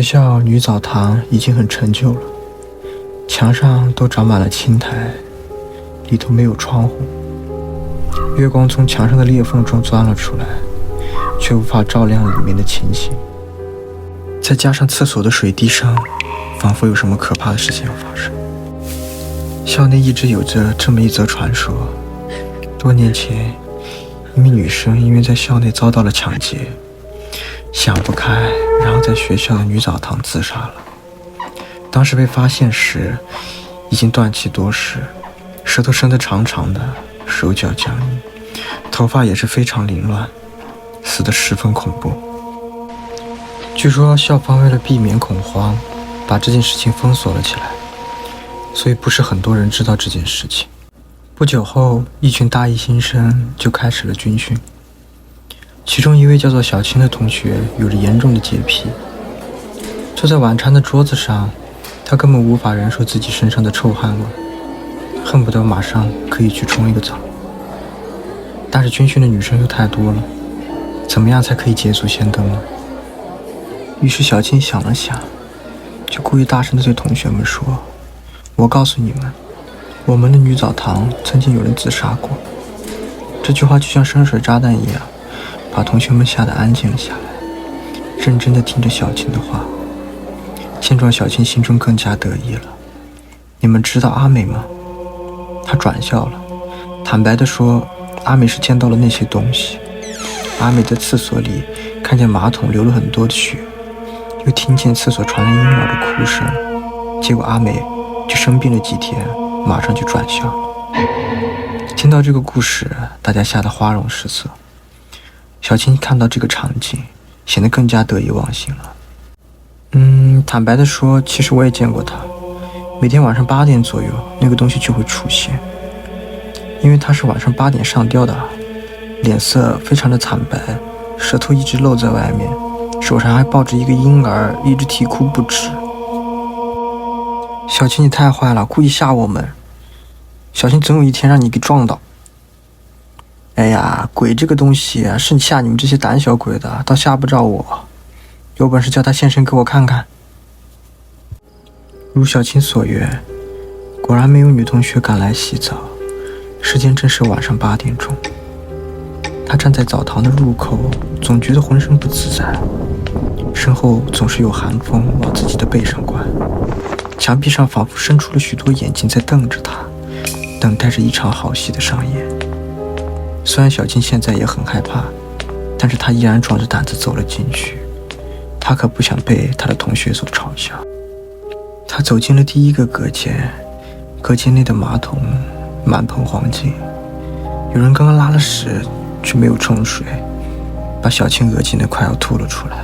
校女澡堂已经很陈旧了，墙上都长满了青苔，里头没有窗户，月光从墙上的裂缝中钻了出来，却无法照亮里面的情形。再加上厕所的水滴声，仿佛有什么可怕的事情要发生。校内一直有着这么一则传说：多年前，一名女生因为在校内遭到了抢劫，想不开，然后在学校的女澡堂自杀了。当时被发现时，已经断气多时，舌头伸得长长的，手脚僵硬，头发也是非常凌乱，死得十分恐怖。据说校方为了避免恐慌，把这件事情封锁了起来，所以不是很多人知道这件事情。不久后，一群大一新生就开始了军训。其中一位叫做小青的同学有着严重的洁癖，坐在晚餐的桌子上，他根本无法忍受自己身上的臭汗味，恨不得马上可以去冲一个澡。但是军训的女生又太多了，怎么样才可以捷足先登呢？于是小青想了想，就故意大声地对同学们说：我告诉你们，我们的女澡堂曾经有人自杀过。这句话就像深水炸弹一样，把同学们吓得安静了下来，认真地听着小青的话。见状，小青心中更加得意了。你们知道阿美吗？她转笑了，坦白地说，阿美是见到了那些东西。阿美在厕所里看见马桶流了很多的血，又听见厕所传来婴儿的哭声，结果阿美就生病了几天，马上就转校了。听到这个故事，大家吓得花容失色。小青看到这个场景，显得更加得意忘形了。坦白地说，其实我也见过他，每天晚上8点左右，那个东西就会出现。因为他是晚上8点上吊的，脸色非常的惨白，舌头一直露在外面，手上还抱着一个婴儿，一直啼哭不止。小青，你太坏了，故意吓我们，小心总有一天让你给撞到。哎呀，鬼这个东西是吓你们这些胆小鬼的，倒吓不着我。有本事叫他现身给我看看。如小青所愿，果然没有女同学赶来洗澡，时间正是晚上8点钟。她站在澡堂的入口，总觉得浑身不自在，身后总是有寒风往自己的背上灌，墙壁上仿佛伸出了许多眼睛在瞪着她，等待着一场好戏的上演。虽然小青现在也很害怕，但是她依然壮着胆子走了进去。她可不想被她的同学所嘲笑。她走进了第一个隔间，隔间内的马桶满盆黄金，有人刚刚拉了屎却没有冲水，把小青恶心的快要吐了出来。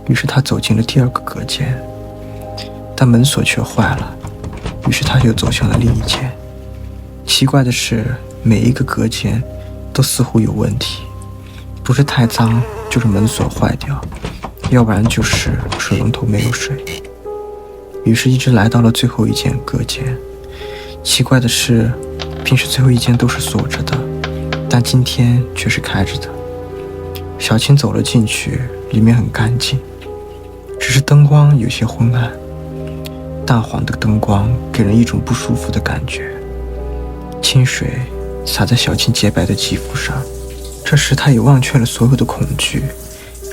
于是她走进了第二个隔间，但门锁却坏了，于是她又走向了另一间。奇怪的是，每一个隔间都似乎有问题，不是太脏，就是门锁坏掉，要不然就是水龙头没有水。于是一直来到了最后一间隔间。奇怪的是，平时最后一间都是锁着的，但今天却是开着的。小青走了进去，里面很干净，只是灯光有些昏暗，淡黄的灯光给人一种不舒服的感觉。清水洒在小青洁白的肌肤上，这时她也忘却了所有的恐惧，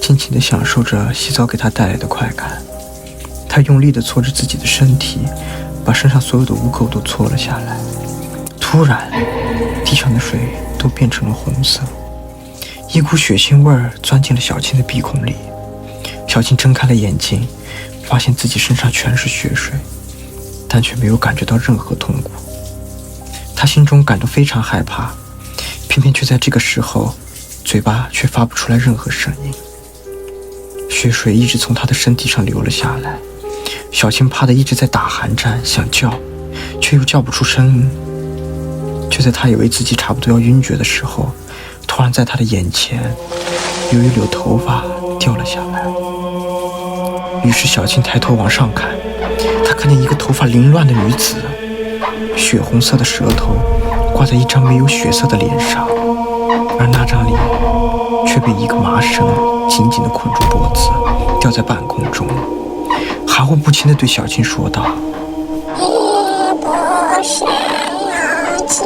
尽情地享受着洗澡给她带来的快感。她用力地搓着自己的身体，把身上所有的污垢都搓了下来。突然，地上的水都变成了红色，一股血腥味儿钻进了小青的鼻孔里。小青睁开了眼睛，发现自己身上全是血水，但却没有感觉到任何痛苦。她心中感到非常害怕，偏偏却在这个时候，嘴巴却发不出来任何声音。血水一直从她的身体上流了下来，小青怕得一直在打寒战，想叫，却又叫不出声音。就在她以为自己差不多要晕厥的时候，突然在她的眼前有一绺头发掉了下来。于是小青抬头往上看，她看见一个头发凌乱的女子，血红色的舌头挂在一张没有血色的脸上，而那张脸却被一个麻绳紧紧地捆住脖子，吊在半空中，含糊不清地对小青说道：“你不是要进